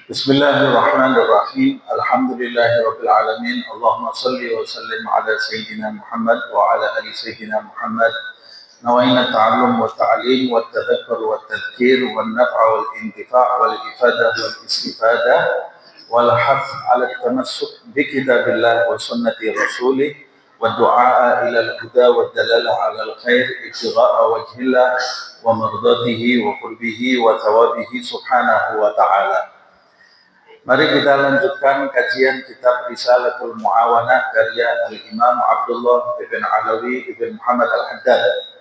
Bismillahirrahmanirrahim. Alhamdulillahirabbil alamin. Allahumma shalli wa sallim ala sayyidina Muhammad wa ala ali sayyidina Muhammad. Nawaina ta'allum wa ta'lim wa tadhakkur wa tadhkir wa naf'a wal intifa' wal ifadah wal istifadah wal hath ala tamassuk bi kitabillah wa sunnati rasulih wa du'a ila al-huda wa dalalah ala al-khair ibtigha'a wajhillah wa mardatihi wa qurbihi wa thawabihi subhanahu wa ta'ala. Mari kita lanjutkan kajian kitab Risalatul Mu'awanah karya Al-Imam Abdullah ibn Alawi ibn Muhammad Al-Haddad.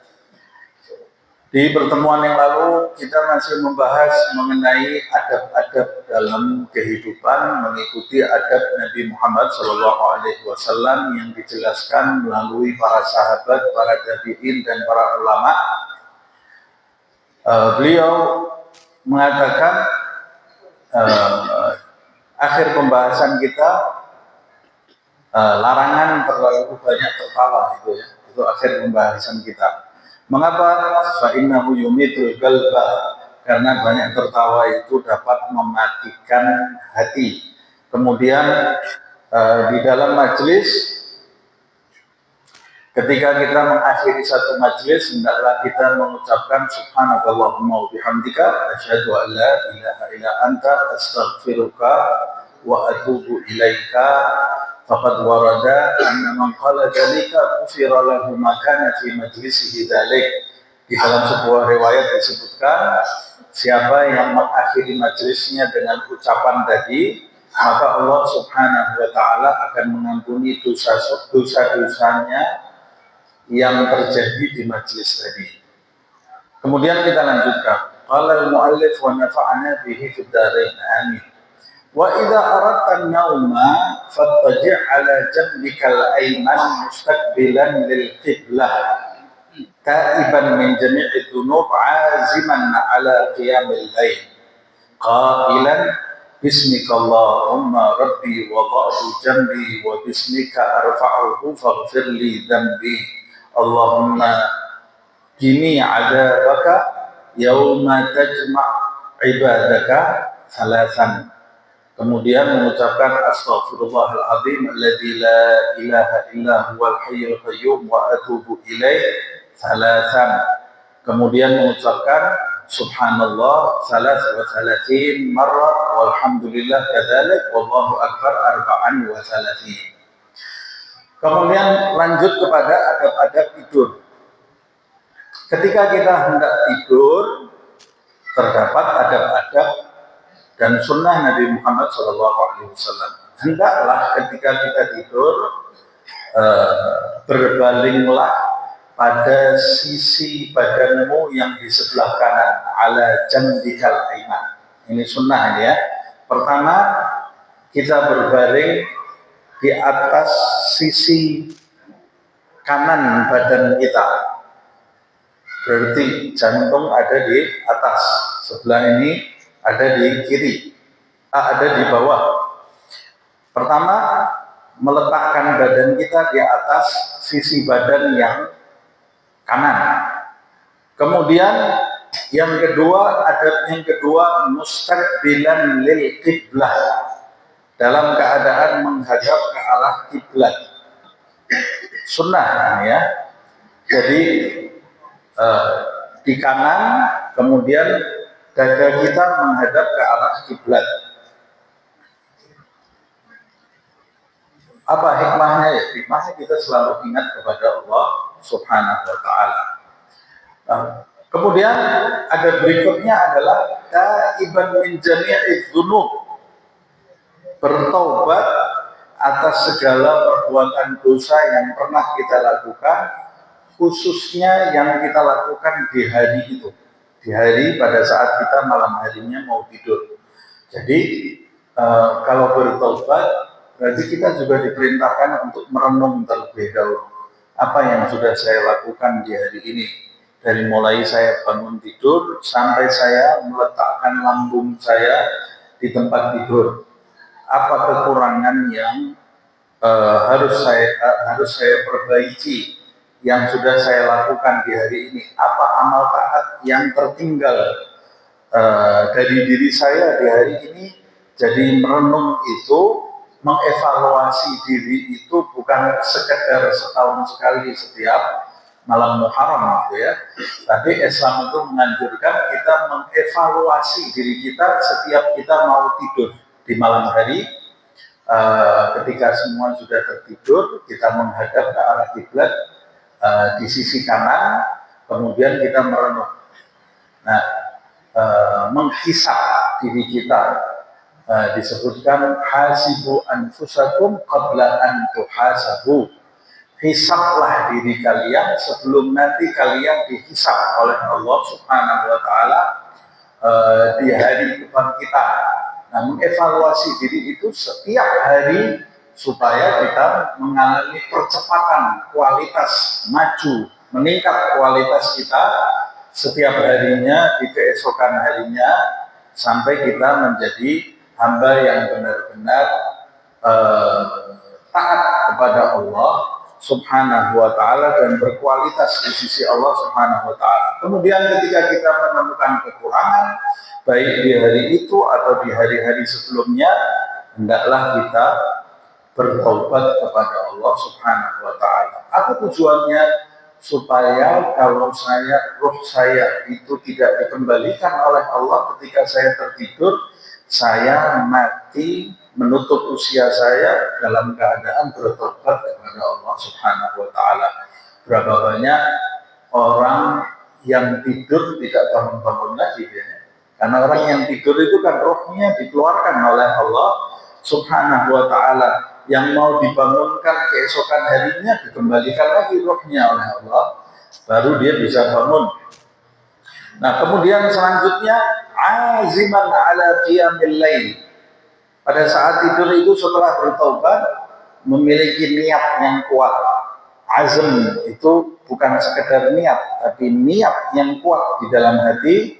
Di pertemuan yang lalu kita masih membahas mengenai adab-adab dalam kehidupan mengikuti adab Nabi Muhammad SAW yang dijelaskan melalui para sahabat, para tabi'in dan para ulama. Beliau mengatakan akhir pembahasan kita larangan terlalu banyak tertawa itu akhir pembahasan kita. Mengapa? Fa innahu yumitul qalba, karena banyak tertawa itu dapat mematikan hati. Kemudian di dalam majelis, ketika kita mengakhiri satu majelis, hendaklah kita mengucapkan subhanakallahumma wa bihamdika asyhadu an la ilaha illa anta astaghfiruka wa atubu ilaika. Faqad warada anna man qala dzalika ghufira lahu ma kana fi majlisihi dzalik. Di dalam sebuah riwayat disebutkan, siapa yang mengakhiri majelisnya dengan ucapan tadi, maka Allah Subhanahu wa taala akan mengampuni dosa-dosanya yang terjadi di majelis tadi. Kemudian kita lanjutkan. Qala al-muallif wa nafa'ana bihi fid dharain amin. Wa idza aradta an-nauma fattaji' ala jambikal ayman mustaqbilan lil qiblah ta'iban min jami'i dhunub 'aziman ala qiyamil lail qailan bismika Allahumma rabbi wa dha'tu jambi wa bismika arfa'uhu faghfir li dhanbi Allahumma qini 'adzabaka yauma tajma' ibadaka thalathan. Kemudian mengucapkan astaghfirullahaladzim alladzi la ilaha illa huwal hayyul qayyum wa atubu ilaih thalathan. Kemudian mengucapkan subhanallah salas wa salatin marrat walhamdulillah kadzalik wallahu akbar arba'an wa salatin. Kemudian lanjut kepada adab-adab tidur. Ketika kita hendak tidur, terdapat adab-adab dan sunnah Nabi Muhammad SAW. Hendaklah ketika kita tidur berbalinglah pada sisi badanmu yang di sebelah kanan, ala jambikal ayman. Ini sunnah ya. Pertama, kita berbaring di atas sisi kanan badan kita. Berarti jantung ada di atas, sebelah ini ada di kiri, ada di bawah. Pertama, meletakkan badan kita di atas sisi badan yang kanan. Kemudian yang kedua, mustaqbilan lil qiblah, dalam keadaan menghadap ke arah kiblat. Sunnah ya. Jadi di kanan, kemudian dada kita menghadap ke arah kiblat. Apa hikmahnya? Ya, hikmahnya kita selalu ingat kepada Allah Subhanahu wa Ta'ala. Kemudian ada berikutnya adalah taiban min jami'iz dzunub, bertaubat atas segala perbuatan dosa yang pernah kita lakukan, khususnya yang kita lakukan di hari itu, di hari pada saat kita malam harinya mau tidur. Jadi kalau bertaubat berarti kita juga diperintahkan untuk merenung terlebih dahulu apa yang sudah saya lakukan di hari ini, dari mulai saya bangun tidur sampai saya meletakkan lambung saya di tempat tidur. Apa kekurangan yang harus saya perbaiki yang sudah saya lakukan di hari ini? Apa amal taat yang tertinggal dari diri saya di hari ini? Jadi merenung itu, mengevaluasi diri itu bukan sekedar setahun sekali setiap malam Muharram gitu ya. Tapi Islam itu menganjurkan kita mengevaluasi diri kita setiap kita mau tidur di malam hari. Ketika semua sudah tertidur, kita menghadap ke arah kiblat di sisi kanan, kemudian kita merenung. Nah, menghisab diri kita. Disebutkan hasibu anfusakum qabla an tuhasabu. Hisablah diri kalian sebelum nanti kalian dihisab oleh Allah Subhanahu wa Ta'ala di hari kebangkitan. Nah, mengevaluasi diri itu setiap hari supaya kita mengalami percepatan, kualitas maju, meningkat kualitas kita setiap harinya di keesokan harinya, sampai kita menjadi hamba yang benar-benar taat kepada Allah Subhanahu wa Ta'ala dan berkualitas di sisi Allah Subhanahu wa Ta'ala. Kemudian ketika kita menemukan kekurangan baik di hari itu atau di hari-hari sebelumnya, hendaklah kita bertaubat kepada Allah Subhanahu wa Ta'ala. Apa tujuannya? Supaya kalau ruh saya itu tidak dikembalikan oleh Allah ketika saya tertidur, saya mati menutup usia saya dalam keadaan bertobat kepada Allah Subhanahu wa Ta'ala. Berapa banyak orang yang tidur tidak bangun-bangun lagi ya? Karena orang yang tidur itu kan rohnya dikeluarkan oleh Allah Subhanahu wa Ta'ala. Yang mau dibangunkan keesokan harinya dikembalikan lagi rohnya oleh Allah, baru dia bisa bangun. Nah, kemudian selanjutnya aziman ala qiyamil lail. Pada saat tidur itu setelah bertobat memiliki niat yang kuat. Azm itu bukan sekedar niat, tapi niat yang kuat di dalam hati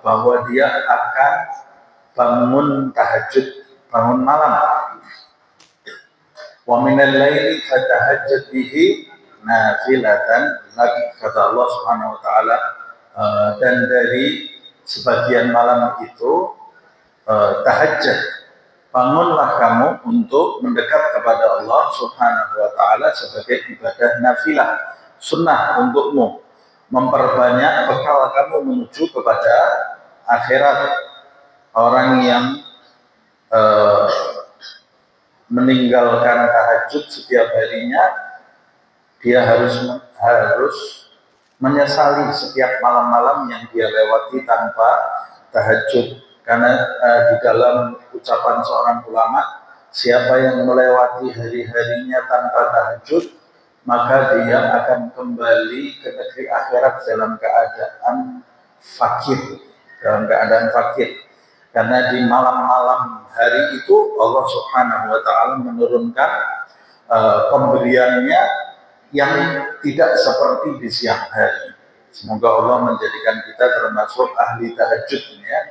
bahwa dia akan bangun tahajud, bangun malam. Wa minal laili fatahajjad bihi nafilatan lagi, kata Allah Subhanahu wa Ta'ala, dan dari sebagian malam itu tahajjud, bangunlah kamu untuk mendekat kepada Allah Subhanahu wa Ta'ala sebagai ibadah nafilah, sunnah untukmu, memperbanyak bekal kamu menuju kepada akhirat. Orang yang meninggalkan tahajud setiap harinya, dia harus menyesali setiap malam-malam yang dia lewati tanpa tahajud. Karena di dalam ucapan seorang ulama, siapa yang melewati hari-harinya tanpa tahajud, maka dia akan kembali ke negeri akhirat dalam keadaan fakir, Karena di malam-malam hari itu Allah Subhanahu wa Ta'ala menurunkan pemberiannya yang tidak seperti di siang hari. Semoga Allah menjadikan kita termasuk ahli tahajud ini ya,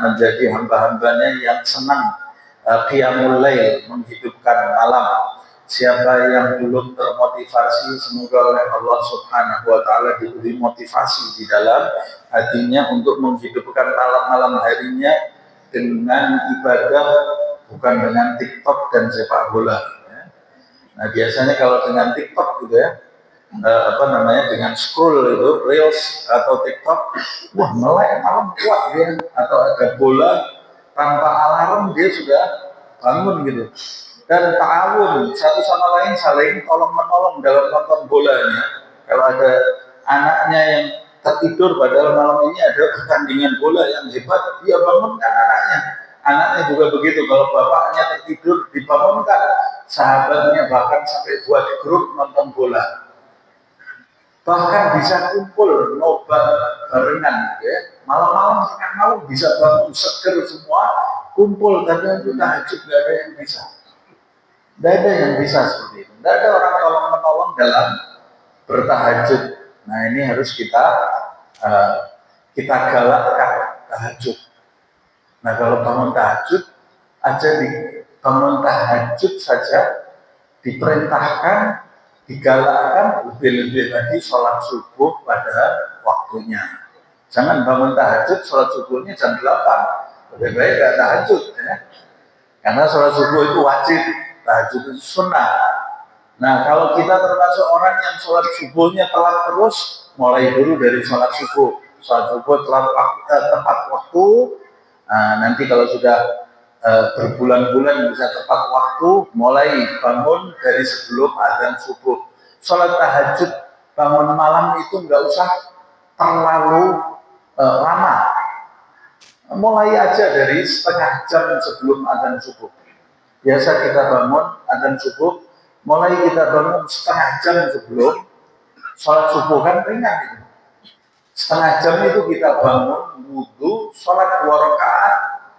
menjadi hamba-hambanya yang senang qiyamul lail, menghidupkan malam. Siapa yang belum termotivasi, semoga oleh Allah Subhanahu wa Ta'ala diberi motivasi di dalam hatinya untuk menghidupkan malam-malam harinya dengan ibadah, bukan dengan TikTok dan sepak bola. Nah biasanya kalau dengan TikTok gitu ya, dengan scroll itu reels atau TikTok, wah melek malam kuat dia, atau ada bola tanpa alarm dia sudah bangun gitu. Dan ta'awun satu sama lain saling tolong menolong dalam nonton bolanya. Kalau ada anaknya yang tertidur padahal malam ini ada pertandingan bola yang hebat, dia bangunkan anaknya. Anaknya juga begitu, kalau bapaknya tertidur dibangunkan. Sahabatnya bahkan sampai buat grup nonton bola. Bahkan bisa kumpul nobar barengan ya. Malam-malam tengah malam bisa bangun seger semua, kumpul, tapi itu tahajud gak ada yang bisa. Tidak ada yang bisa seperti itu. Tidak ada orang tolong menolong dalam bertahajud. Nah ini harus kita galakkan tahajud. Nah kalau bangun tahajud aja bangun tahajud saja diperintahkan, digalakkan, lebih-lebih lagi sholat subuh pada waktunya. Jangan bangun tahajud, sholat subuhnya jam 8. Lebih baik gak tahajud ya. Karena sholat subuh itu wajib, tahajud itu sunnah. Nah kalau kita termasuk orang yang sholat subuhnya telat terus, mulai dulu dari sholat subuh. Sholat subuh tepat waktu. Nah, nanti kalau sudah berbulan-bulan bisa tepat waktu, mulai bangun dari sebelum azan subuh. Sholat tahajud bangun malam itu nggak usah terlalu lama. Mulai aja dari setengah jam sebelum azan subuh. Biasa kita bangun azan subuh, mulai kita bangun setengah jam sebelum sholat subuh, kan ringan itu. Setengah jam itu kita bangun, wudu, sholat 2 rakaat,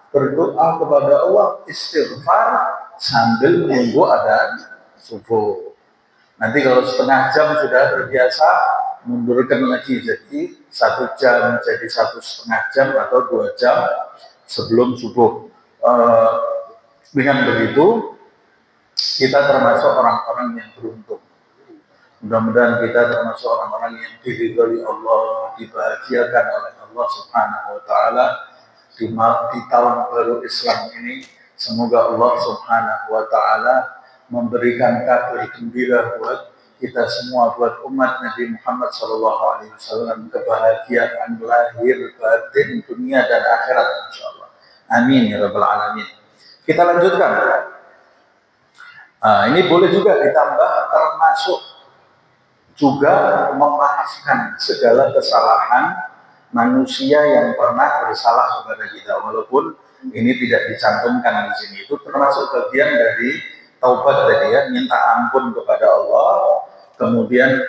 berdoa kepada Allah, istighfar sambil menunggu azan subuh. Nanti kalau setengah jam sudah terbiasa, mundurkan lagi jadi 1 jam, jadi 1,5 jam atau 2 jam sebelum subuh. Dengan begitu kita termasuk orang-orang yang beruntung. Mudah-mudahan kita termasuk orang-orang yang diridhoi Allah, dibahagiakan oleh Allah Subhanahu wa Ta'ala di tahun baru Islam ini. Semoga Allah Subhanahu wa Ta'ala memberikan kabar gembira buat kita semua, buat umat Nabi Muhammad SAW, kebahagiaan lahir, batin, dunia dan akhirat insyaallah. Amin ya rabbal alamin. Kita lanjutkan. Ini boleh juga ditambah termasuk juga memaafkan segala kesalahan manusia yang pernah bersalah kepada kita, walaupun ini tidak dicantumkan di sini. Itu termasuk bagian dari taubat tadi ya, minta ampun kepada Allah, kemudian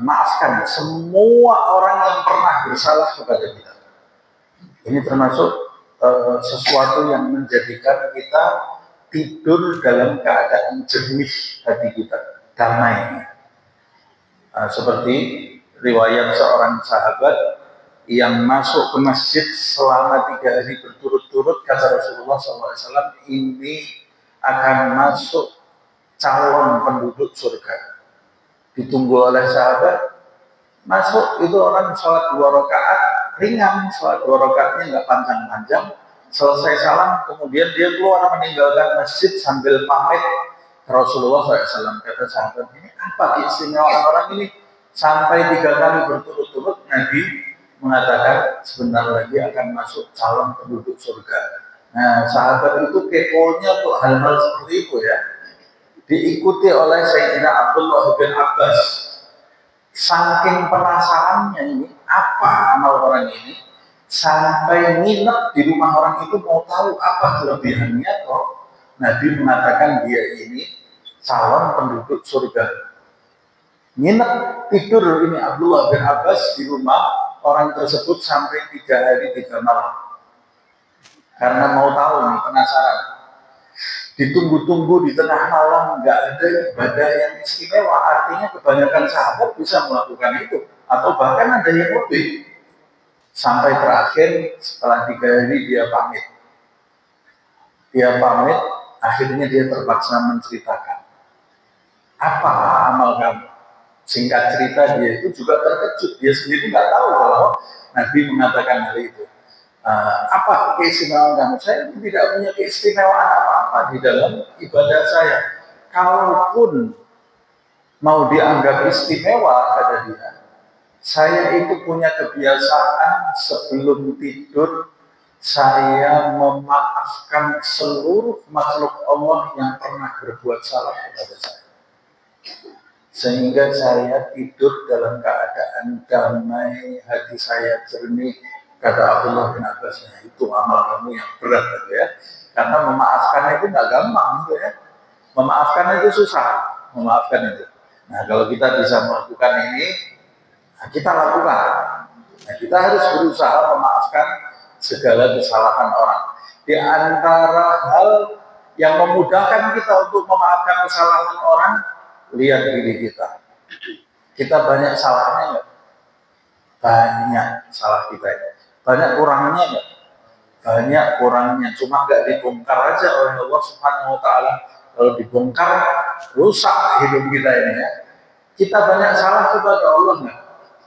maafkan semua orang yang pernah bersalah kepada kita. Ini termasuk sesuatu yang menjadikan kita tidur dalam keadaan jernih hati kita, damai. Seperti riwayat seorang sahabat yang masuk ke masjid selama 3 hari berturut-turut, kata Rasulullah SAW, ini akan masuk calon penduduk surga. Ditunggu oleh sahabat, masuk itu orang sholat 2 rakaat, ringan, sholat 2 rakaatnya nggak panjang-panjang, selesai salam, kemudian dia keluar meninggalkan masjid sambil pamit Rasulullah SAW. Kata sahabat, ini apa istimewaan orang ini? Sampai 3 kali berturut-turut Nabi mengatakan sebentar lagi akan masuk calon penduduk surga. Nah, sahabat itu keponya untuk hal-hal seperti itu ya. Diikuti oleh Sayyidina Abdullah bin Abbas. Saking penasarannya ini, apa amal orang ini, sampai nginep di rumah orang itu mau tahu apa kelebihannya kok. Nabi mengatakan dia ini calon penduduk surga. Nginep tidur ini Abdullah bin Abbas di rumah orang tersebut sampai 3 hari 3 malam. Karena mau tahu nih, penasaran. ditunggu-tunggu di tengah malam, nggak ada ibadah yang istimewa. Artinya kebanyakan sahabat bisa melakukan itu, atau bahkan ada yang lebih. Sampai terakhir setelah 3 hari dia pamit. Dia pamit, akhirnya dia terpaksa menceritakan. Apa amal kamu? Singkat cerita dia itu juga terkejut. Dia sendiri nggak tahu kalau Nabi mengatakan hal itu. Apa keistimewaan kamu? Saya tidak punya keistimewaan apa-apa di dalam ibadah saya. Kalaupun mau dianggap istimewa, kata dia, saya itu punya kebiasaan sebelum tidur, saya memaafkan seluruh makhluk Allah yang pernah berbuat salah kepada saya. Sehingga saya tidur dalam keadaan damai, hati saya jernih. Kata Abdullah bin Abbas, itu amal kamu yang berat, gitu ya. Karena memaafkan itu nggak gampang, gitu ya. Memaafkan itu susah, memaafkan itu. Nah, kalau kita bisa melakukan ini, kita lakukan. Nah, kita harus berusaha memaafkan segala kesalahan orang. Di antara hal yang memudahkan kita untuk memaafkan kesalahan orang, lihat diri kita. Kita banyak salahnya nggak? Banyak salah kita ini. Banyak kurangnya nggak? Banyak kurangnya. Cuma nggak dibongkar aja oleh Allah Subhanahu Wa Taala. Kalau dibongkar, rusak hidup kita ini ya. Kita banyak salah kepada Allah nggak?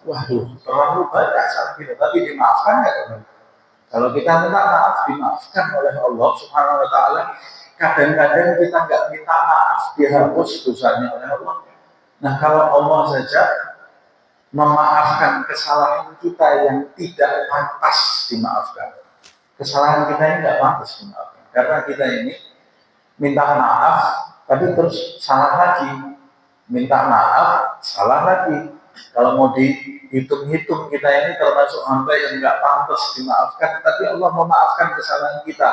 Waduh, terlalu banyak salah kita. Tapi dimaafkan nggak? Kalau kita minta maaf, dimaafkan oleh Allah Subhanahu Wa Taala. Kadang-kadang kita nggak minta maaf, dihapus dosanya oleh Allah. Nah, kalau Allah saja memaafkan kesalahan kita yang tidak pantas dimaafkan. Kesalahan kita ini tidak pantas dimaafkan. Karena kita ini minta maaf, tapi terus salah lagi. Minta maaf, salah lagi. Kalau mau dihitung-hitung, kita ini termasuk hamba yang nggak pantas dimaafkan, tapi Allah memaafkan kesalahan kita.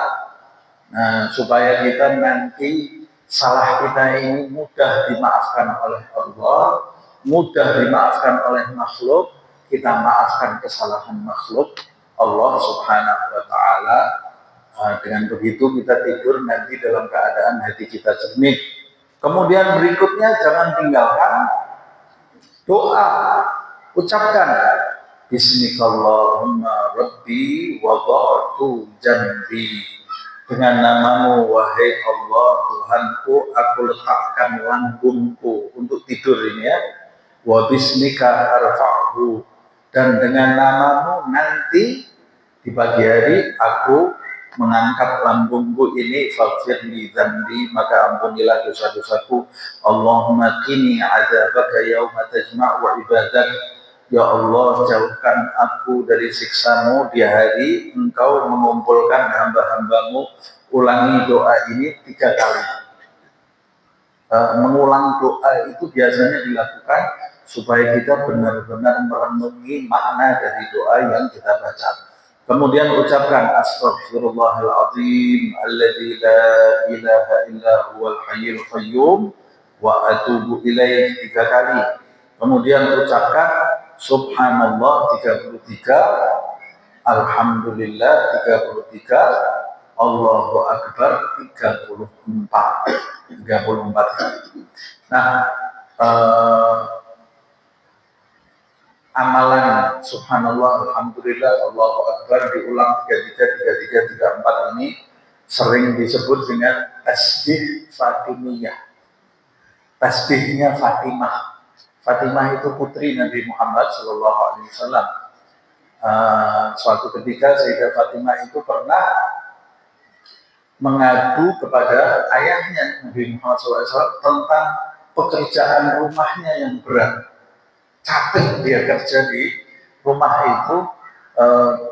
Nah, supaya kita nanti salah kita ini mudah dimaafkan oleh Allah, mudah dimaafkan oleh makhluk, kita maafkan kesalahan makhluk Allah Subhanahu Wa Taala. Dengan begitu kita tidur nanti dalam keadaan hati kita jernih. Kemudian berikutnya, jangan tinggalkan doa. Ucapkan Bismillahirrahmanirrahim Rabbi wada'tu jambi. Dengan namamu wahai Allah Tuhanku, aku letakkan langgungku untuk tidur ini ya. Wa bismika arfa'hu, dan dengan namamu nanti di pagi hari aku mengangkat lambungku ini. Faghfirli dzambi, maka ampunilah dosa-dosaku. Allahumma qini adzabaka yauma tajma'u ibadak. Ya Allah, jauhkan aku dari siksamu di hari engkau mengumpulkan hamba-hambamu. Ulangi doa ini 3 kali. Mengulang doa itu biasanya dilakukan supaya kita benar-benar merenungi makna dari doa yang kita baca. Kemudian ucapkan Astaghfirullahaladzim alladzi la ilaha illa huwal hayyul qayyum wa atubu ilaih 3 kali. Kemudian ucapkan Subhanallah 33, Alhamdulillah 33, Allahu Akbar 34 kali. Nah, amalan Subhanallah, Alhamdulillah, Allahu Akbar diulang 33, 34 ini sering disebut dengan tasbih Fatimiyah. Tasbihnya Fatimah. Fatimah itu putri Nabi Muhammad SAW. Suatu ketika Sayyidah Fatimah itu pernah mengadu kepada ayahnya Nabi Muhammad SAW tentang pekerjaan rumahnya yang berat. Capek dia kerja di rumah itu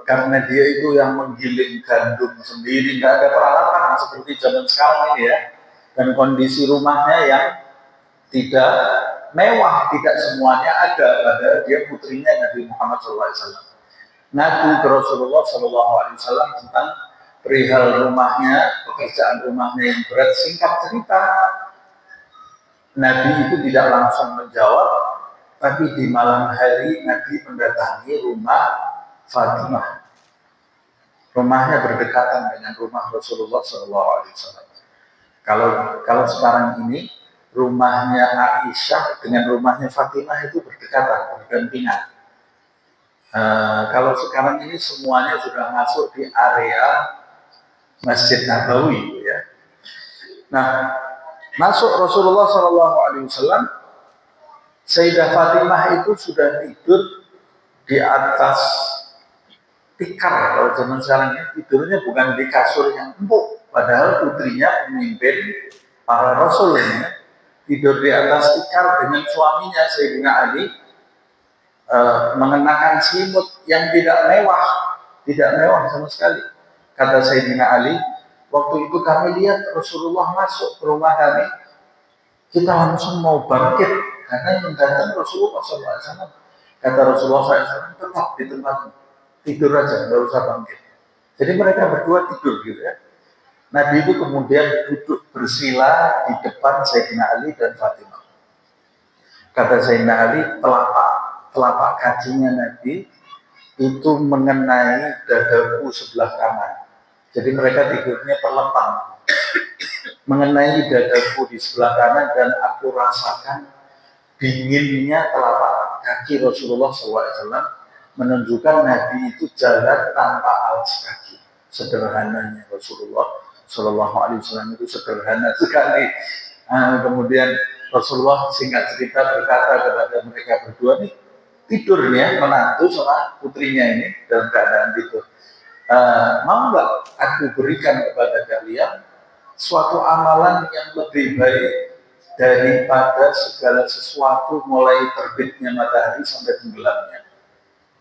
karena dia itu yang menggiling gandum sendiri, nggak ada peralatan seperti zaman sekarang ini ya. Dan kondisi rumahnya yang tidak mewah, tidak semuanya ada pada dia putrinya Nabi Muhammad SAW. Ngadu ke Rasulullah SAW tentang perihal rumahnya, pekerjaan rumahnya yang berat. Singkat cerita, Nabi itu tidak langsung menjawab, tapi di malam hari Nabi mendatangi rumah Fatimah. Rumahnya berdekatan dengan rumah Rasulullah SAW. Kalau sekarang ini rumahnya Aisyah dengan rumahnya Fatimah itu berdekatan, berdampingan. Kalau sekarang ini semuanya sudah masuk di area Masjid Nabawi, ya. Nah, masuk Rasulullah SAW, Sayyidah Fatimah itu sudah tidur di atas tikar. Kalau zaman sekarang ini tidurnya bukan di kasur yang empuk, padahal putrinya memimpin para rasul ini tidur di atas tikar dengan suaminya Sayyidina Ali, mengenakan selimut yang tidak mewah sama sekali. Kata Sayyidina Ali, waktu itu kami lihat Rasulullah masuk ke rumah kami, kita langsung mau bangkit karena yang datang Rasulullah SAW. Kata Rasulullah SAW, tetap di tempatmu, tidur aja, nggak usah bangkit. Jadi mereka berdua tidur gitu ya. Nabi itu kemudian duduk bersila di depan Sayyidina Ali dan Fatimah. Kata Sayyidina Ali, telapak kakinya Nabi itu mengenai dadaku sebelah kanan. Jadi mereka tidurnya perlempang, mengenai dadaku di sebelah kanan, dan aku rasakan dinginnya telapak kaki Rasulullah SAW, menunjukkan Nabi itu jalan tanpa alas kaki. Sederhananya Rasulullah SAW itu sederhana sekali. Kemudian Rasulullah singkat cerita berkata kepada mereka berdua, nih tidurnya menantu sama putrinya ini dalam keadaan tidur. Mau nggak aku berikan kepada kalian suatu amalan yang lebih baik daripada segala sesuatu mulai terbitnya matahari sampai tenggelamnya?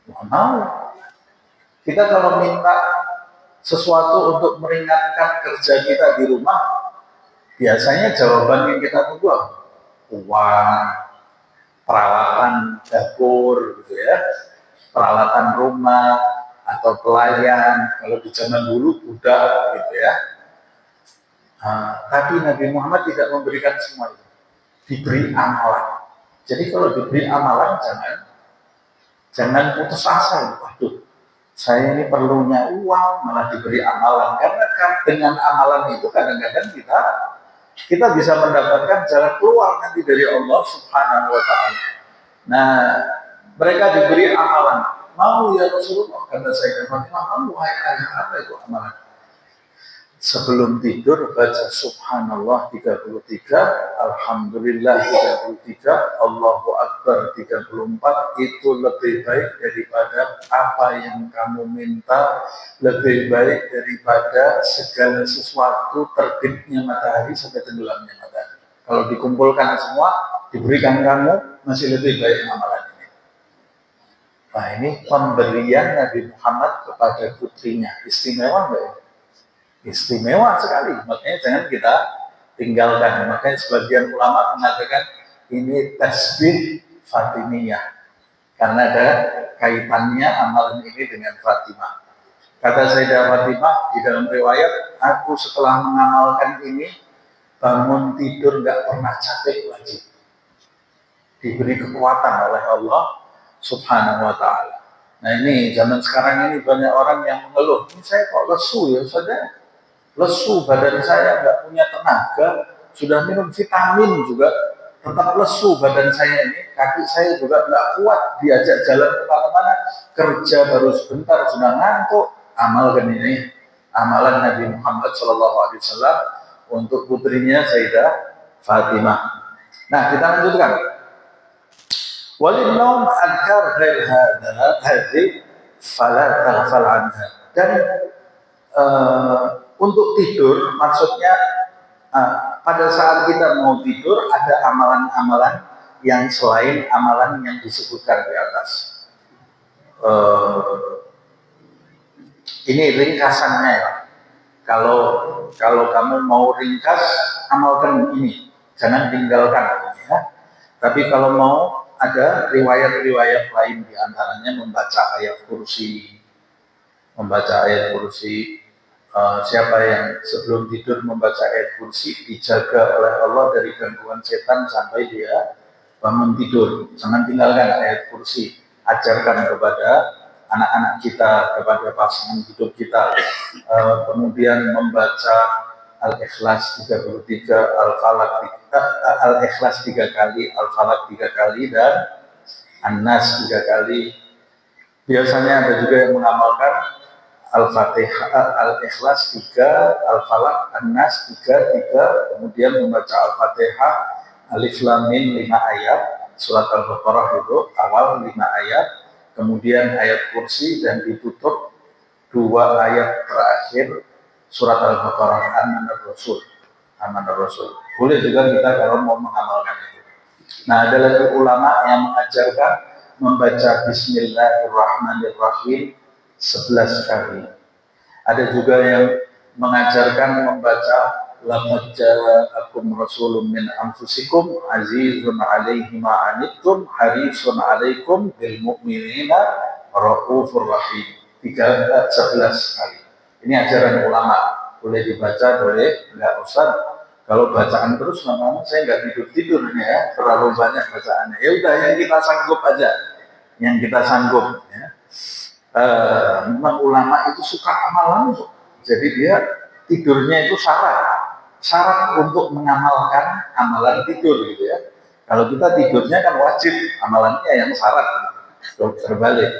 Mau. Kita kalau minta sesuatu untuk meringankan kerja kita di rumah, biasanya jawaban yang kita tunggu uang, peralatan dapur gitu ya, peralatan rumah atau pelayan. Kalau di zaman dulu budak gitu ya. Tapi Nabi Muhammad tidak memberikan semua itu, diberi amalan. Jadi kalau diberi amalan jangan putus asa. Waduh, saya ini perlunya uang malah diberi amalan. Karena dengan amalan itu kadang-kadang kita bisa mendapatkan jalan keluar nanti dari Allah Subhanahu wa Ta'ala. Nah, mereka diberi amalan. Mau ya Rasulullah, kata Sayyidah Fatimah, mau apa itu amalan? Sebelum tidur baca Subhanallah 33, Alhamdulillah 33, Allahu Akbar 34. Itu lebih baik daripada apa yang kamu minta, lebih baik daripada segala sesuatu terbitnya matahari sampai tenggelamnya matahari. Kalau dikumpulkan semua, diberikan kamu, masih lebih baik amalan ini. Nah, ini pemberian Nabi Muhammad kepada putrinya. Istimewa enggak ya? Istimewa sekali, makanya jangan kita tinggalkan. Makanya sebagian ulama mengatakan ini tasbih Fatimiyah, karena ada kaitannya amalan ini dengan Fatimah. Kata Sayyidah Fatimah di dalam riwayat, aku setelah mengamalkan ini bangun tidur nggak pernah capek lagi, diberi kekuatan oleh Allah Subhanahu wa Ta'ala. Nah, ini zaman sekarang ini banyak orang yang mengeluh, ini saya kok lesu ya saudara, lesu, badan saya nggak punya tenaga, sudah minum vitamin juga tetap lesu badan saya ini, kaki saya juga nggak kuat, diajak jalan kemana-mana, kerja baru sebentar sudah ngantuk. Amalkan ini, amalan Nabi Muhammad SAW untuk putrinya Sayyidah Fatimah. Nah, kita lanjutkan. Walin naum adkar ghair hadhi fala taghfal anha. Dan untuk tidur, maksudnya pada saat kita mau tidur ada amalan-amalan yang selain amalan yang disebutkan di atas. Ini ringkasannya ya. Kalau kamu mau ringkas, amalkan ini, jangan tinggalkan ini ya. Tapi kalau mau, ada riwayat-riwayat lain, diantaranya membaca ayat kursi. Siapa yang sebelum tidur membaca ayat kursi dijaga oleh Allah dari gangguan setan sampai dia bangun tidur. Jangan tinggalkan ayat kursi. Ajarkan kepada anak-anak kita, kepada pasangan hidup kita. Kemudian membaca Al-Ikhlas 33, Al-Ikhlas 3 kali, Al-Falaq 3 kali, dan An-Nas 3 kali. Biasanya ada juga yang mengamalkan Al-Fatihah, Al-Ikhlas 3, Al-Falaq, An-Nas 3, kemudian membaca Al-Fatihah, Alif Lam Mim 5 ayat, surat Al-Baqarah itu awal 5 ayat, kemudian ayat kursi, dan ditutup 2 ayat terakhir surat Al-Baqarah, Amanar Rasul. Amanar Rasul. Boleh juga kita kalau mau mengamalkan itu. Nah, ada lagi ulama yang mengajarkan membaca Bismillahirrahmanirrahim 11 kali. Ada juga yang mengajarkan membaca laqad ja'akum rasulun min anfusikum azizun 'alaihi ma 'anittum harisun 'alaikum bil mu'minina raufur rahim. 11 kali. Ini ajaran ulama, boleh dibaca, boleh enggak usah. Kalau bacaan terus lama-lama saya nggak tidur ya, terlalu banyak bacaannya. Ya udah yang kita sanggup aja, yang kita sanggup. Ya. Memang ulama itu suka amalan, jadi dia tidurnya itu syarat untuk mengamalkan amalan tidur gitu ya. Kalau kita tidurnya kan wajib, amalannya yang syarat. Gitu. Terbalik.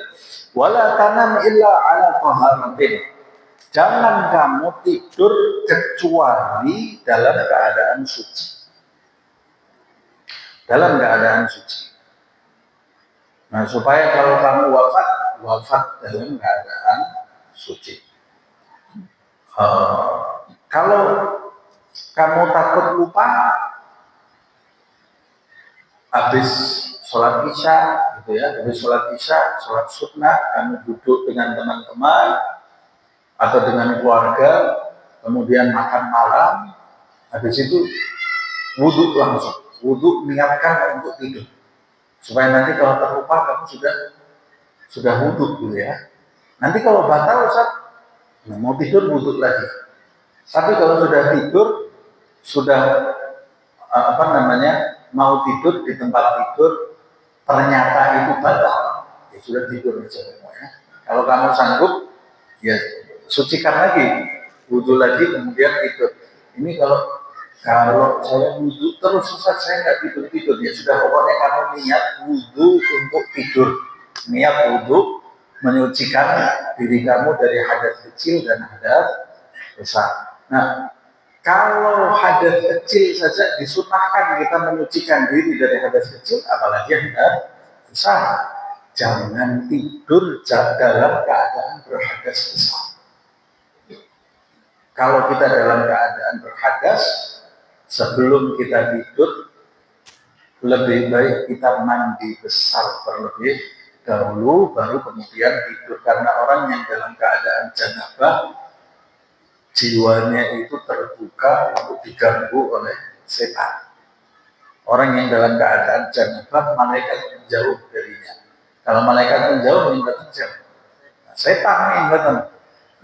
Wala tanam illa ala taharatin. Jangan kamu tidur kecuali dalam keadaan suci. Dalam keadaan suci. Nah, supaya kalau kamu wafat dalam keadaan suci. Kalau kamu takut lupa, habis sholat isya, gitu ya, habis sholat isya, sholat sunnah, kamu duduk dengan teman-teman atau dengan keluarga, kemudian makan malam, habis itu wudhu langsung, wudhu niatkan untuk tidur, supaya nanti kalau terlupa kamu sudah wudhu gitu ya. Nanti kalau batal Ustaz, mau tidur wudhu lagi. Tapi kalau sudah tidur, sudah mau tidur di tempat tidur, ternyata itu batal, ya sudah tidur aja semuanya. Kalau kamu sanggup, ya sucikan lagi, wudhu lagi, kemudian tidur. Ini kalau saya wudhu terus Ustaz, saya nggak tidur, ya sudah, pokoknya kamu niat wudhu untuk tidur, niat wudhu menyucikan diri kamu dari hadas kecil dan hadas besar. Nah, kalau hadas kecil saja disunahkan kita menyucikan diri dari hadas kecil, apalagi hadas besar. Jangan tidur dalam keadaan berhadas besar. Kalau kita dalam keadaan berhadas, sebelum kita tidur, lebih baik kita mandi besar terlebih dahulu, baru kemudian tidur. Karena orang yang dalam keadaan janabah, jiwanya itu terbuka untuk diganggu oleh setan. Orang yang dalam keadaan janabah, malaikat menjauh darinya. Kalau malaikat menjauh, yang datang siapa? Setan yang datang.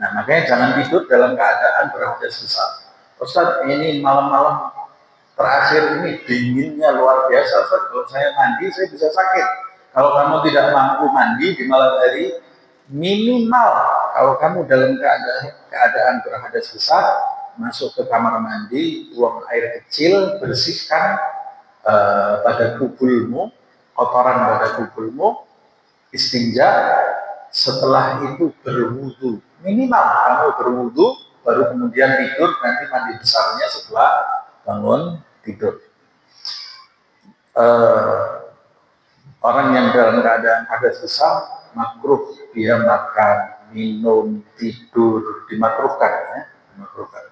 Nah, makanya jangan tidur dalam keadaan berhadas besar. Ustaz, ini malam-malam terakhir ini dinginnya luar biasa, Ustaz. Kalau saya mandi, saya bisa sakit. Kalau kamu tidak mampu mandi di malam hari, minimal kalau kamu dalam keadaan berhadas besar, masuk ke kamar mandi, buang air kecil, bersihkan pada kubulmu, kotoran pada kubulmu, istinja, setelah itu berwudu. Minimal kamu berwudu, baru kemudian tidur, nanti mandi besarnya setelah bangun tidur. Orang yang dalam keadaan hadas besar, makruh dia makan, minum, tidur, dimakruhkan ya, dimakruhkan.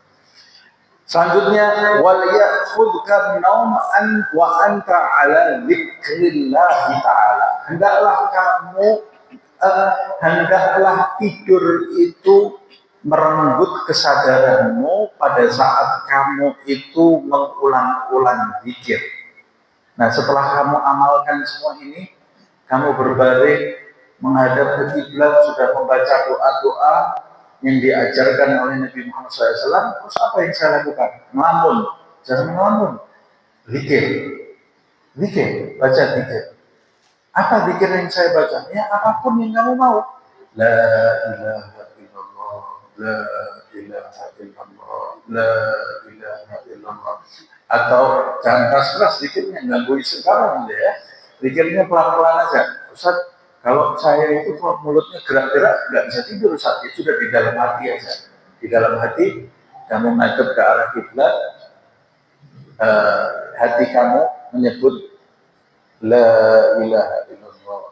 Selanjutnya, wal ya'khudka nawman wa anta ala dzikrillah ta'ala. Hendaklah tidur itu merenggut kesadaranmu pada saat kamu itu mengulang-ulang zikir. Nah, setelah kamu amalkan semua ini, kamu berbaring menghadap ke kiblat, sudah membaca doa-doa yang diajarkan oleh Nabi Muhammad SAW, terus apa yang saya lakukan? Melamun, jangan melamun, zikir, baca zikir. Apa zikir yang saya baca? Ya, apapun yang kamu mau. La ilaha illallah, la ilaha illallah, la ilaha illallah. Atau jangan keras-keras zikirnya, ganggu isi kamu ya. Zikirnya pelan-pelan aja. Ustaz, kalau saya itu kok mulutnya gerak-gerak nggak bisa tidur, Ustaz. Itu sudah di dalam hati aja. Di dalam hati kamu menghadap ke arah kiblat, hati kamu menyebut la ilaha illallah,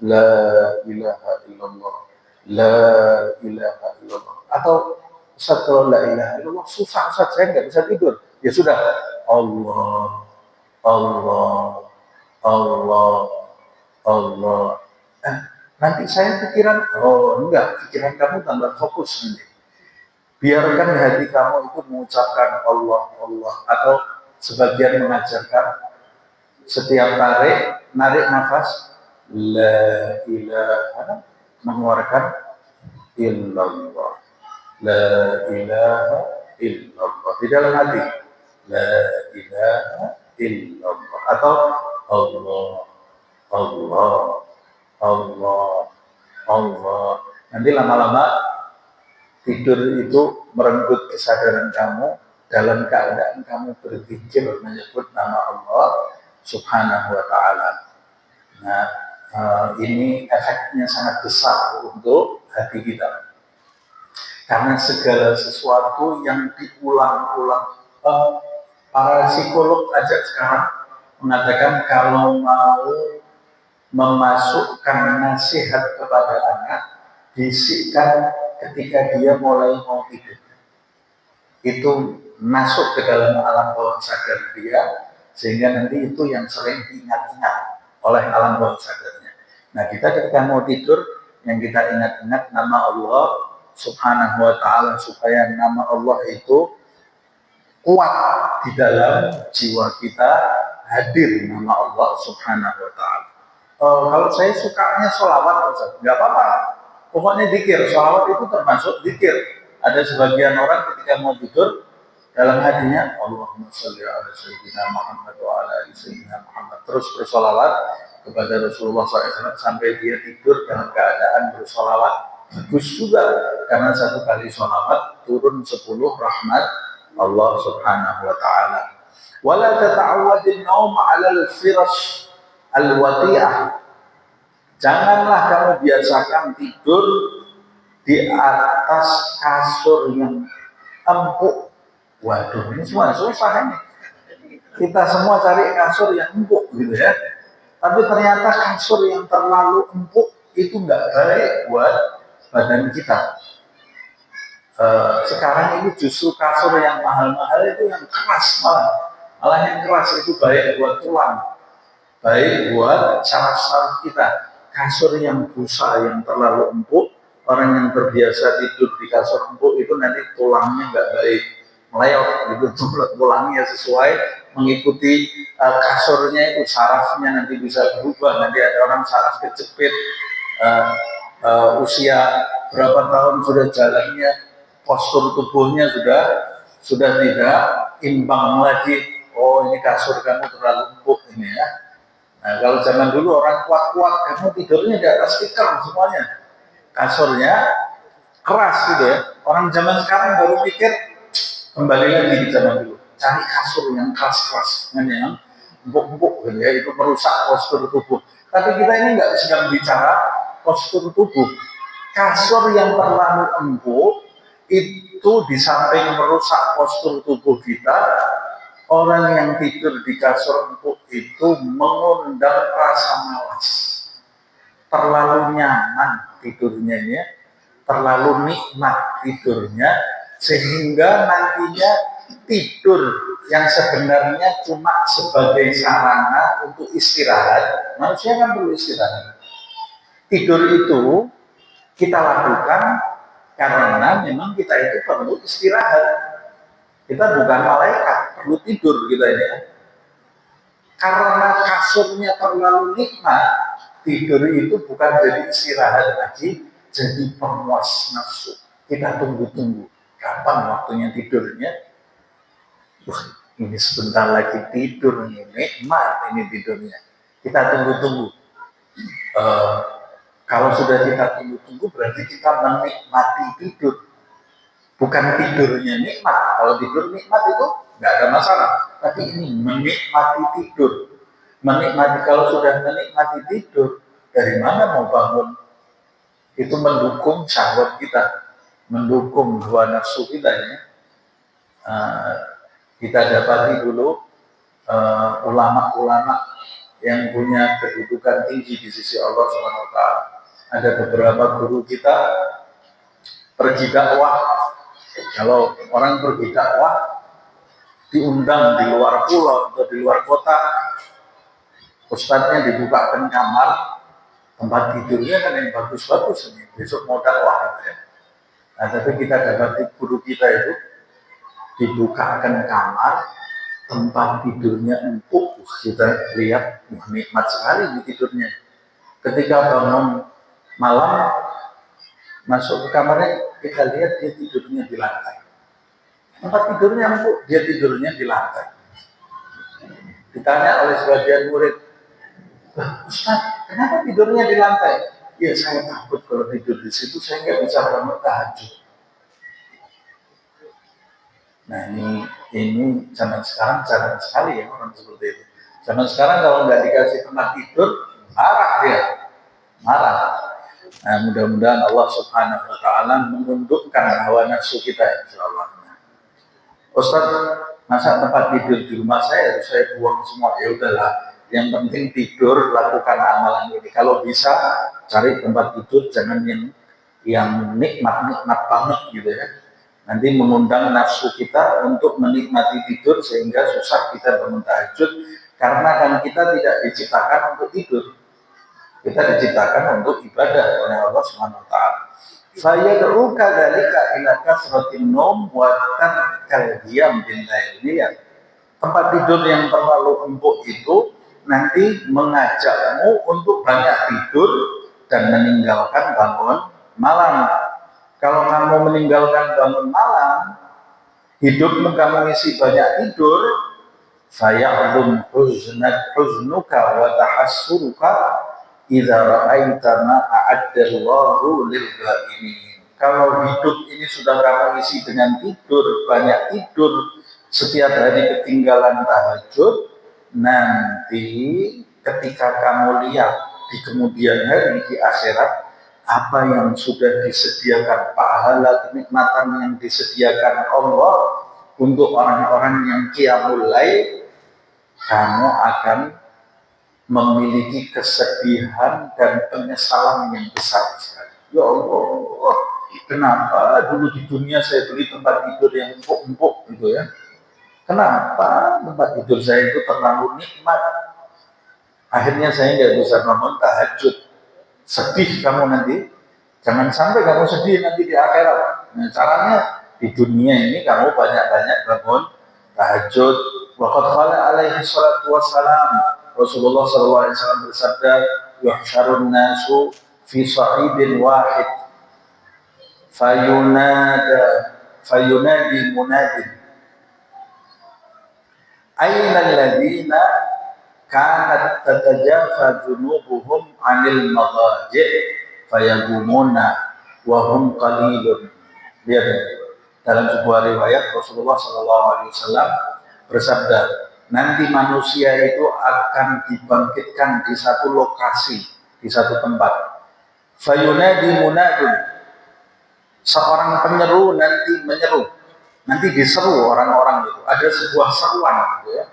la ilaha illallah, la ilaha illallah. Atau Ustaz, kalau la ilaha illallah susah, Ustaz, saya nggak bisa tidur. Ya sudah, Allah, Allah, Allah, Allah. Nanti saya pikiran, oh enggak, pikiran kamu tambah fokus nanti. Biarkan hati kamu itu mengucapkan Allah, Allah. Atau sebagian mengajarkan setiap narik nafas, la ilaha, mengeluarkan illallah, la ilaha illallah di dalam hati, la ilaha illallah. Atau Allah, Allah, Allah, Allah. Nanti lama-lama tidur itu merenggut kesadaran kamu dalam keadaan kamu berzikir menyebut nama Allah Subhanahu wa ta'ala. Nah, ini efeknya sangat besar untuk hati kita. Karena segala sesuatu yang diulang-ulang, para psikolog aja sekarang mengatakan kalau mau memasukkan nasihat kepada anak, bisikkan ketika dia mulai mau tidur. Itu masuk ke dalam alam bawah sadar dia, sehingga nanti itu yang sering diingat-ingat oleh alam bawah sadarnya. Nah, kita ketika mau tidur, yang kita ingat-ingat nama Allah Subhanahu wa ta'ala, supaya nama Allah itu kuat di dalam jiwa kita, hadir nama Allah Subhanahu wa ta'ala. Kalau saya sukanya sholawat, nggak apa-apa. Pokoknya zikir, sholawat itu termasuk zikir. Ada sebagian orang ketika mau tidur, dalam hatinya Allahumma sholli ala sayyidina Muhammad wa ala ali sayyidina Muhammad, terus bersolawat kepada Rasulullah SAW sampai dia tidur dalam keadaan bersolawat. Bagus juga, karena satu kali sholawat turun 10 rahmat Allah Subhanahu wa ta'ala. Wala tata'awadin naum ala al-firash al-wati'ah. Janganlah kamu biasakan tidur di atas kasur yang empuk. Waduh, ini semua susah ini. Kita semua cari kasur yang empuk gitu ya. Tapi ternyata kasur yang terlalu empuk itu nggak baik buat badan kita. Sekarang ini justru kasur yang mahal-mahal itu yang keras malah yang keras itu baik buat tulang, baik buat saraf-saraf kita. Kasur yang busa yang terlalu empuk, orang yang terbiasa tidur di kasur empuk itu nanti tulangnya nggak baik, meleot gitu, tulangnya sesuai mengikuti kasurnya itu, sarafnya nanti bisa berubah. Nanti ada orang saraf kejepit, usia berapa tahun sudah jalannya, postur tubuhnya sudah tidak imbang lagi. Oh, ini kasur kamu terlalu empuk ini ya. Nah, kalau zaman dulu orang kuat-kuat, kamu tidurnya di atas tikar semuanya, kasurnya keras gitu ya. Orang zaman sekarang baru pikir kembali lagi di zaman dulu, cari kasur yang keras-keras, yang empuk-empuk gitu ya, itu merusak postur tubuh. Tapi kita ini nggak sedang bicara postur tubuh. Kasur yang terlalu empuk itu di samping merusak postur tubuh kita, orang yang tidur di kasur empuk itu mengundang rasa malas. Terlalu nyaman tidurnya ya, terlalu nikmat tidurnya, sehingga nantinya tidur yang sebenarnya cuma sebagai sarana untuk istirahat. Manusia kan perlu istirahat. Tidur itu kita lakukan karena memang kita itu perlu istirahat. Kita bukan malaikat, perlu tidur kita ini ya. Karena kasurnya terlalu nikmat, tidur itu bukan jadi istirahat lagi, jadi pemuas nafsu. Kita tunggu-tunggu kapan waktunya tidurnya. Wah, ini sebentar lagi tidur, ini nikmat ini tidurnya. Kita tunggu-tunggu. Kalau sudah kita tunggu-tunggu berarti kita menikmati tidur. Bukan tidurnya nikmat. Kalau tidur nikmat itu nggak ada masalah. Tapi ini menikmati tidur. Menikmati, kalau sudah menikmati tidur, dari mana mau bangun? Itu mendukung syahwat kita, mendukung hawa nafsu kita ya. Kita dapati dulu ulama-ulama yang punya kedudukan tinggi di sisi Allah Subhanahu wa taala. Ada beberapa guru kita pergi dakwah. Kalau orang pergi dakwah diundang di luar pulau atau di luar kota, ustadznya dibukakan kamar, tempat tidurnya kan yang bagus-bagus ini. Besok mau dakwah gitu ya. Nah, tapi kita dapati guru kita itu dibukakan kamar, tempat tidurnya empuk. Kita lihat nikmat sekali di tidurnya. Ketika bangun malam, masuk ke kamarnya, kita lihat dia tidurnya di lantai. Tempat tidurnya empuk, dia tidurnya di lantai. Ditanya oleh sebagian murid, Ustaz, kenapa tidurnya di lantai? Ya, saya takut kalau tidur di situ saya nggak bisa bangun tahajud. Nah, ini zaman sekarang jarang sekali ya orang seperti itu. Zaman sekarang kalau nggak dikasih tempat tidur, marah dia, marah. Nah, mudah-mudahan Allah Subhanahu wa taala menundukkan hawa nafsu kita insyaallah. Ustaz, masa tempat tidur di rumah saya harus saya buang semua? Ya udahlah, yang penting tidur, lakukan amalan ini. Kalau bisa cari tempat tidur jangan yang nikmat banget gitu ya. Nanti mengundang nafsu kita untuk menikmati tidur sehingga susah kita bangun tahajud, karena kan kita tidak diciptakan untuk tidur. Kita diciptakan untuk ibadah oleh Allah Subhanahu wa taala. Fayad'uka dzalika ila kasratin naum wa tarkal qiyam bil lail. Tempat tidur yang terlalu empuk itu nanti mengajakmu untuk banyak tidur dan meninggalkan bangun malam. Kalau kamu meninggalkan bangun malam, hidupmu kamu isi banyak tidur, faya'dum huznuka wa tahassuruka idza ra'aita ma a'addallahu lil ghaimin. Kalau hidup ini sudah kamu isi dengan tidur, banyak tidur, setiap hari ketinggalan tahajud, nanti ketika kamu lihat di kemudian hari di akhirat apa yang sudah disediakan, pahala kenikmatan yang disediakan Allah untuk orang-orang yang qiyamul lail, kamu akan memiliki kesedihan dan penyesalan yang besar sekali. Ya Allah, kenapa dulu di dunia saya beli tempat tidur yang empuk-empuk gitu ya? Kenapa tempat tidur saya itu terlalu nikmat? Akhirnya saya nggak bisa bangun tahajud. Sedih kamu nanti. Jangan sampai kamu sedih nanti di akhirat. Nah, caranya di dunia ini kamu banyak-banyak bangun tahajud. Waqad qala alaihi salatu wassalam, Rasulullah SAW bersabda, yuhsyarun nasu fi sa'idin wahid fayunadi munadin aina alladhina kanat tatajafa junubuhum 'anil madaji' fayagumuna wa hum qalilun. Lihat ya, dalam sebuah riwayat Rasulullah SAW bersabda, nanti manusia itu akan dibangkitkan di satu lokasi, di satu tempat. Fayunadi munadun, seorang penyeru nanti menyeru, nanti diseru orang-orang itu. Ada sebuah seruan gitu ya.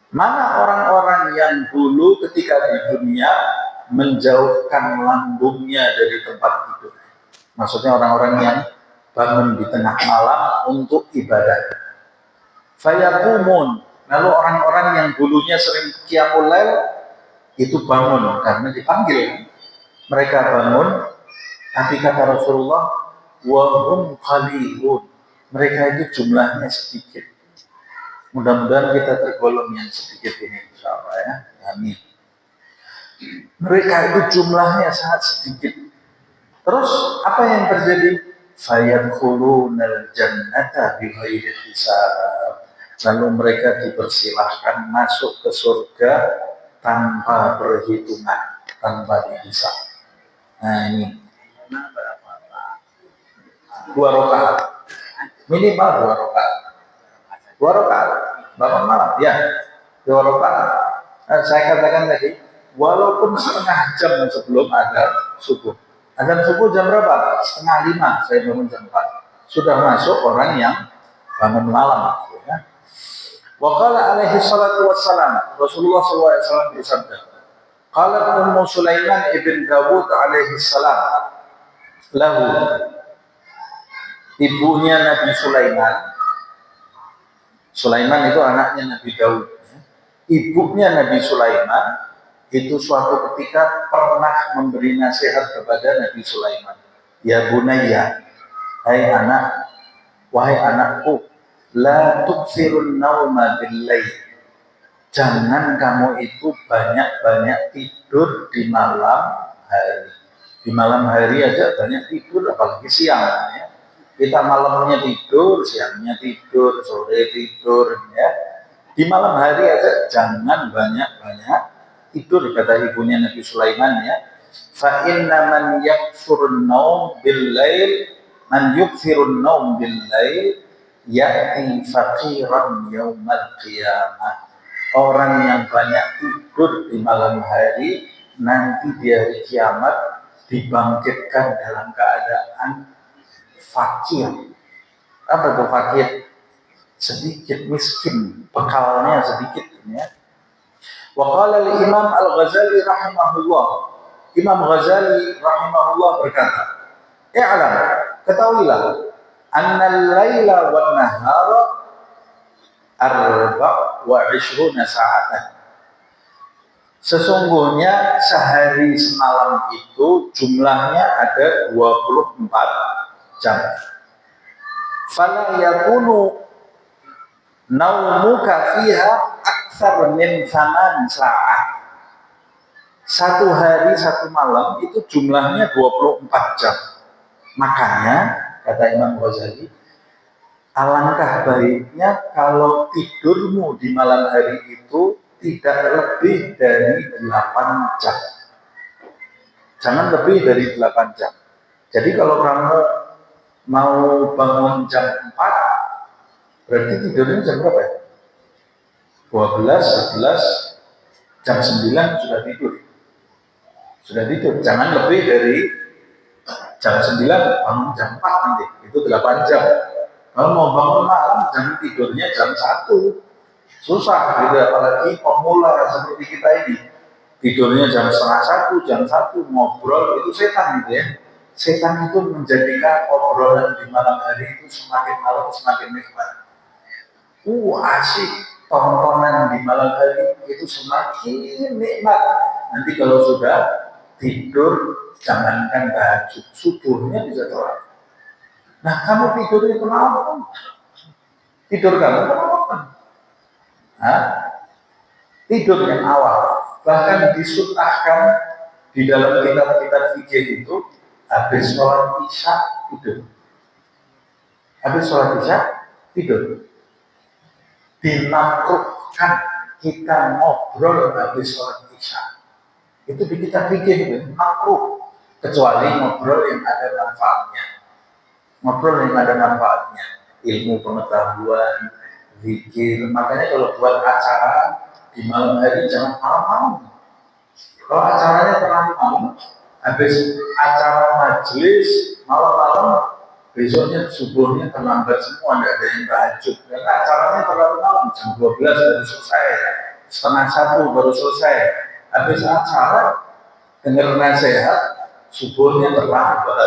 Mana orang-orang yang dulu ketika di dunia menjauhkan lambungnya dari tempat tidur. Maksudnya orang-orang yang bangun di tengah malam untuk ibadah. Fayaqumun, lalu orang-orang yang dulunya sering qiyamul lail itu bangun karena dipanggil. Mereka bangun, tapi kata Rasulullah, wa hum qalilun. Mereka itu jumlahnya sedikit. Mudah-mudahan kita tergolong yang sedikit ini, insyaallah ya. Amin. Mereka itu jumlahnya sangat sedikit. Terus apa yang terjadi? Fayadkhulunal jannata bighairi hisab. Lalu mereka dipersilahkan masuk ke surga tanpa perhitungan, tanpa dihisab. Nah ini 2 rakaat. Minimal 2 rakaat. 2 rakaat. Bangun malam, ya. 2 rakaat. Nah, saya katakan tadi, walaupun setengah jam sebelum azan subuh. Azan subuh jam berapa? 4:30. Saya bangun jam 4. Sudah masuk orang yang bangun malam. Ya. Wa qala alaihi salatu wassalam, Rasulullah SAW bersabda, qala Ummu Sulaiman ibn Dawud alaihi salam lahu, ibunya Nabi Sulaiman. Sulaiman itu anaknya Nabi Daud. Ibunya Nabi Sulaiman itu suatu ketika pernah memberi nasihat kepada Nabi Sulaiman. Ya bunayya, hai anak, wahai anakku, la tukthirun nauma bil-lail. Jangan kamu itu banyak-banyak tidur di malam hari. Di malam hari aja banyak tidur, apalagi siang ya. Kita malamnya tidur, siangnya tidur, sore tidur ya. Di malam hari aja jangan banyak-banyak tidur, kata ibunya Nabi Sulaiman ya. Fa inna man yakfurun naum bil-lail, man yukfirun naum bil-lail ya'ti faqiran yaumal qiyamah. Orang yang banyak tidur di malam hari nanti di hari kiamat dibangkitkan dalam keadaan fakir. Apa itu fakir? Sedikit miskin, bekalnya sedikit ya. Wa qala al-Imam Al-Ghazali rahimahullah. Imam Ghazali rahimahullah berkata, "I'lam, ketahuilah, annal laila wan nahara 24 sa'atan." Sesungguhnya sehari semalam itu jumlahnya ada 24 jam. Fala yakunu naumuka fiha aktsar min 8 sa'at. Satu hari satu malam itu jumlahnya 24 jam. Makanya kata Imam Ghazali, alangkah baiknya kalau tidurmu di malam hari itu tidak lebih dari 8 jam. Jangan lebih dari 8 jam. Jadi kalau kamu mau bangun jam 4, berarti tidurnya jam berapa ya? 12, 11, jam 9 sudah tidur. Sudah tidur. Jangan lebih dari jam 9 bangun jam 4 nanti. Itu 8 jam. Kalau mau bangun malam, jam tidurnya jam 1. Susah gitu, apalagi pemula seperti kita ini. Tidurnya jam setengah 1, jam 1, ngobrol, itu setan gitu ya. Setan itu menjadikan obrolan di malam hari itu semakin malam semakin nikmat. Asik, tontonan di malam hari itu semakin nikmat. Nanti kalau sudah tidur, jangankan tahajud, subuhnya bisa telat. Nah, kamu tidurnya kenapa? Tidur kamu kenapa? Tidur yang awal, bahkan disunahkan di dalam kitab-kitab fikih itu, habis sholat isya tidur. Habis sholat isya tidur. Dimakruhkan kita ngobrol habis sholat isya. Itu di kitab fikih itu makruh, kecuali ngobrol yang ada manfaatnya. Ngobrol yang ada manfaatnya, ilmu pengetahuan, zikir. Makanya kalau buat acara di malam hari jangan malam-malam. Kalau acaranya terlalu malam, habis acara majelis malam-malam, besoknya subuhnya terlambat semua, tidak ada yang tahajud. Karena acaranya terlalu malam, jam 12 baru selesai, setengah 1 baru selesai. Habis acara dengar nasihat, subuhnya terlambat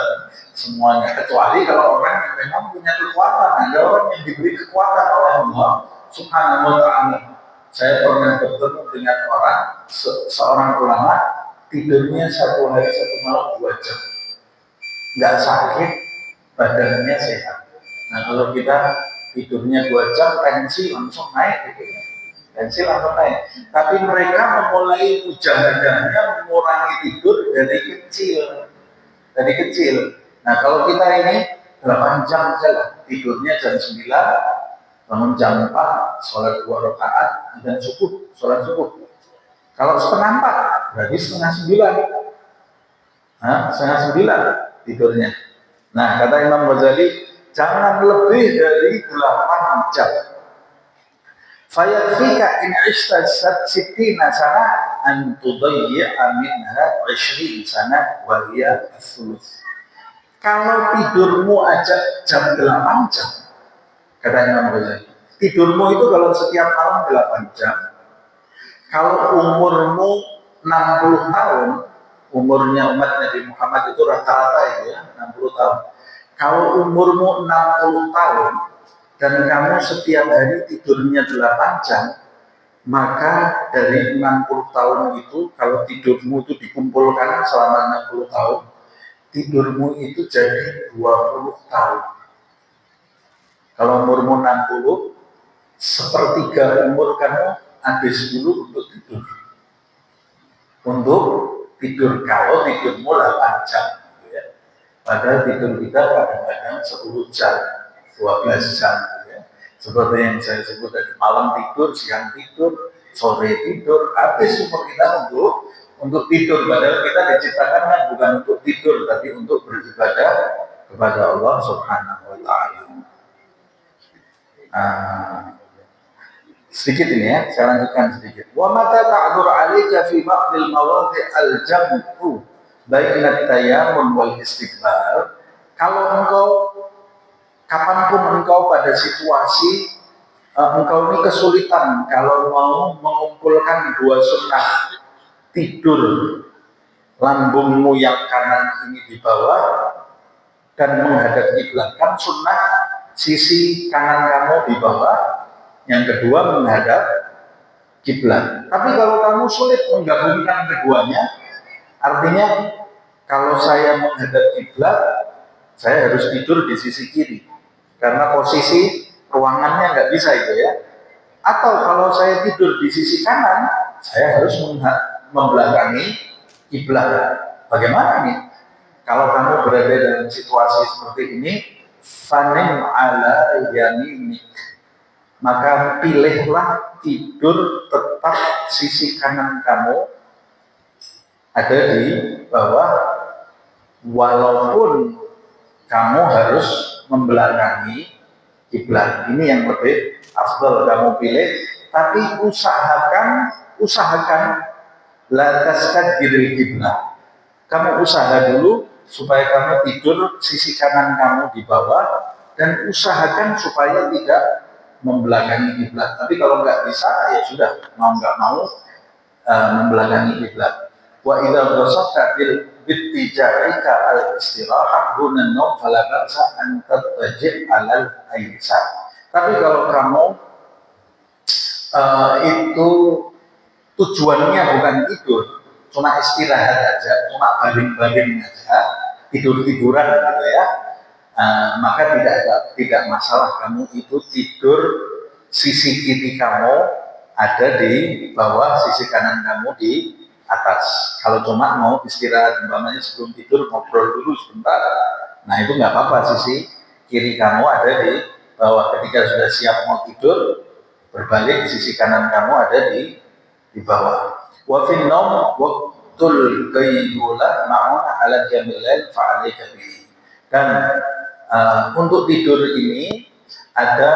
semuanya. Kecuali kalau orang yang memang punya kekuatan, ada orang yang diberi kekuatan oleh Allah Subhanahu wa Ta'ala. Saya pernah bertemu dengan seorang ulama, tidurnya satu hari satu malam 2 jam, nggak sakit, badannya sehat. Nah kalau kita tidurnya 2 jam, tensi langsung naik gitu ya. Tensi langsung naik. Tapi mereka memulai mujahadahnya mengurangi tidur dari kecil. Dari kecil. Nah kalau kita ini 8 jam saja, tidurnya jam 9, bangun jam 4, sholat 2 rakaat, dan subuh, sholat subuh. Kalau setengah 4, berarti setengah 9. Setengah 9 tidurnya. Nah kata Imam Ghazali, jangan lebih dari 8 jam. Fayakfika in ishta sittina sana an tudayyi'a minha 20 sana wa hiya as-sulus. Kalau tidurmu aja jam 8 jam, kata Imam Ghazali, tidurmu itu kalau setiap malam 8 jam, kalau umurmu 60 tahun, umurnya umat Nabi Muhammad itu rata-rata itu ya, 60 tahun. Kalau umurmu 60 tahun, dan kamu setiap hari tidurnya 8 jam, maka dari 60 tahun itu, kalau tidurmu itu dikumpulkan selama 60 tahun, tidurmu itu jadi 20 tahun. Kalau umurmu 60, sepertiga umur kamu habis dulu untuk tidur. Untuk tidur, kalau tidurmu 8 jam. Gitu ya. Padahal tidur kita kadang-kadang 10 jam. 12 jam ya. Seperti yang saya sebut tadi, malam tidur, siang tidur, sore tidur, habis umur kita untuk tidur. Padahal kita diciptakan kan bukan untuk tidur, tapi untuk beribadah kepada Allah Subhanahu wa Ta'ala. Sedikit ini ya, saya lanjutkan sedikit. Wa mata ta'dur 'alaika fi ba'dil mawadhi' al-jam'u baina at-tayammum wal istiqbal. Kalau engkau kapanpun engkau pada situasi engkau ini kesulitan kalau mau mengumpulkan 2 sunnah, tidur lambungmu yang kanan ini di bawah dan menghadap kiblat, kan sunnah sisi kanan kamu di bawah, yang kedua menghadap kiblat. Tapi kalau kamu sulit menggabungkan keduanya, artinya kalau saya menghadap kiblat, saya harus tidur di sisi kiri karena posisi ruangannya nggak bisa itu ya. Atau kalau saya tidur di sisi kanan, saya harus membelakangi kiblat. Bagaimana nih? Kalau kamu berada dalam situasi seperti ini, fanim ala yaminik, maka pilihlah tidur tetap sisi kanan kamu ada di bawah, walaupun kamu harus membelakangi kiblat. Ini yang lebih afdal kamu pilih, tapi usahakan la tastajiril kiblat. Kamu usaha dulu supaya kamu tidur sisi kanan kamu di bawah, dan usahakan supaya tidak membelakangi kiblat. Tapi kalau nggak bisa, ya sudah, mau nggak mau membelakangi kiblat. Wa idza ghasaqta bil bittijarika al-istirahah dunan naum fala ba'sa an tattaji' alal aysar. Tapi kalau kamu itu tujuannya bukan tidur, cuma istirahat aja, cuma baring-baring aja, tidur-tiduran gitu ya, maka tidak masalah kamu itu tidur sisi kiri kamu ada di bawah, sisi kanan kamu di atas. Kalau cuma mau istirahat, umpamanya sebelum tidur ngobrol dulu sebentar, nah itu nggak apa-apa, sisi kiri kamu ada di bawah. Ketika sudah siap mau tidur, berbalik, sisi kanan kamu ada di bawah. Wa fin naum waqtul qayyula ma'una ala jamil lail fa'alaika bihi. Dan untuk tidur ini ada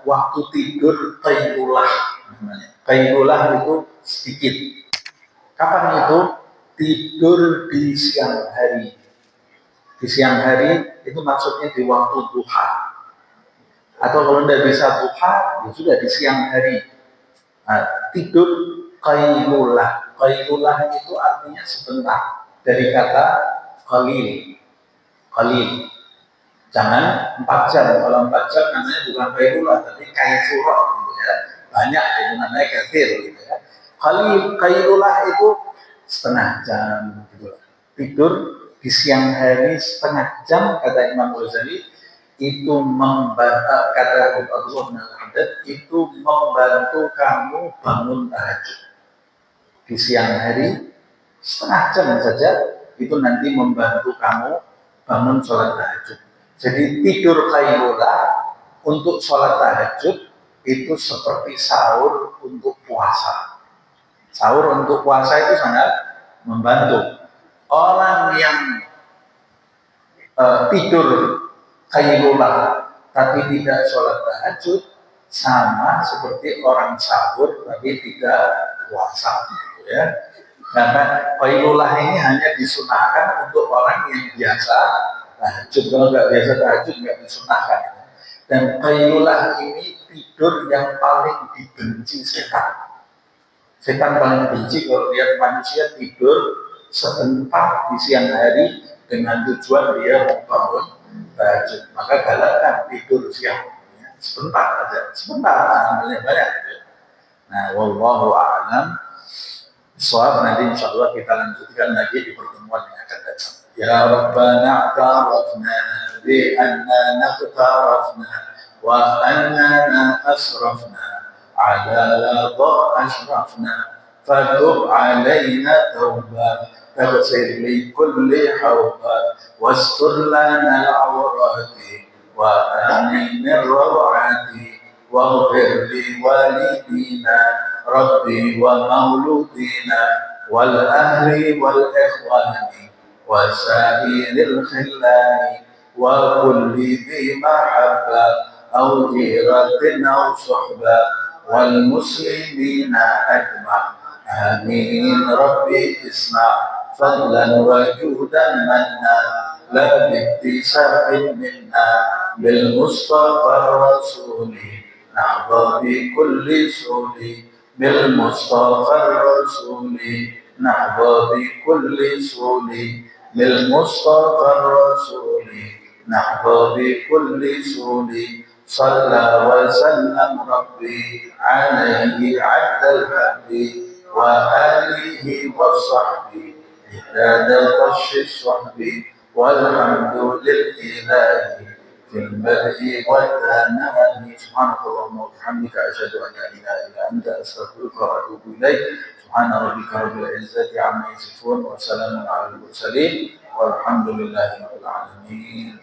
waktu tidur qayyulah namanya. Qayyulah itu sedikit. Kapan itu? Tidur di siang hari. Di siang hari itu maksudnya di waktu duha. Atau kalau tidak bisa duha, ya sudah di siang hari. Tidur qayyulah. Qayyulah itu artinya sebentar. Dari kata qalil. Qalil. Jangan 4 jam. Kalau 4 jam namanya bukan qayyulah, tapi qayyurah gitu ya. Banyak itu namanya kathir gitu ya. Qayyulah itu setengah jam gitu. Tidur di siang hari setengah jam, kata Imam Ghazali, itu kata Abdullah bin Haddad, itu membantu kamu bangun tahajud. Di siang hari setengah jam saja itu nanti membantu kamu bangun sholat tahajud. Jadi tidur qayyulah untuk sholat tahajud itu seperti sahur untuk puasa. Sahur untuk puasa itu sangat membantu. Orang yang tidur Qailulah tapi tidak sholat tahajud sama seperti orang sahur tapi tidak puasa, gitu ya. Karena qailulah ini hanya disunahkan untuk orang yang biasa tahajud. Kalau nggak biasa tahajud nggak disunahkan. Dan qailulah ini tidur yang paling dibenci setan. Setan paling benci kalau lihat manusia tidur sebentar di siang hari dengan tujuan dia mau bangun tahajud. Maka galakkan tidur siang, ya, sebentar aja, sebentar, banyak-banyak. Nah, wallahu a'lam. Soal nanti insya Allah kita lanjutkan lagi di pertemuan yang akan datang. Ya Rabbana a'tarafna bi anna naqtarafna wa annana asrafna ala ladha asrafna fatub alaina tawbah taghfir li kulli hawba wastur lana al-awrati wa amin ar-rawati waghfir li walidina Rabbi wa mauludina wal ahli wal ikhwani wa sa'iril khillani wa kulli dhi mahabba aw jiratin aw suhba wal muslimina ajma' amin Rabbi isma' fadlan wa judan manna la biktisabin minna bil mustafa rasuli nahba bi kulli suli بالمصطفى الرسول نحظى بكل سول بالمصطفى الرسول نحظى بكل سول صلى وسلم ربي عليه عد الحب وآله وصحبه إحداد طش الصحب والحمد للإله في البدء والثناء سبحانك اللهم وبحمدك أشهد أن لا إله إلا أنت أستغفرك وأتوب إليك سبحان ربك رب العزة عما يصفون وسلام على المرسلين والحمد لله رب العالمين.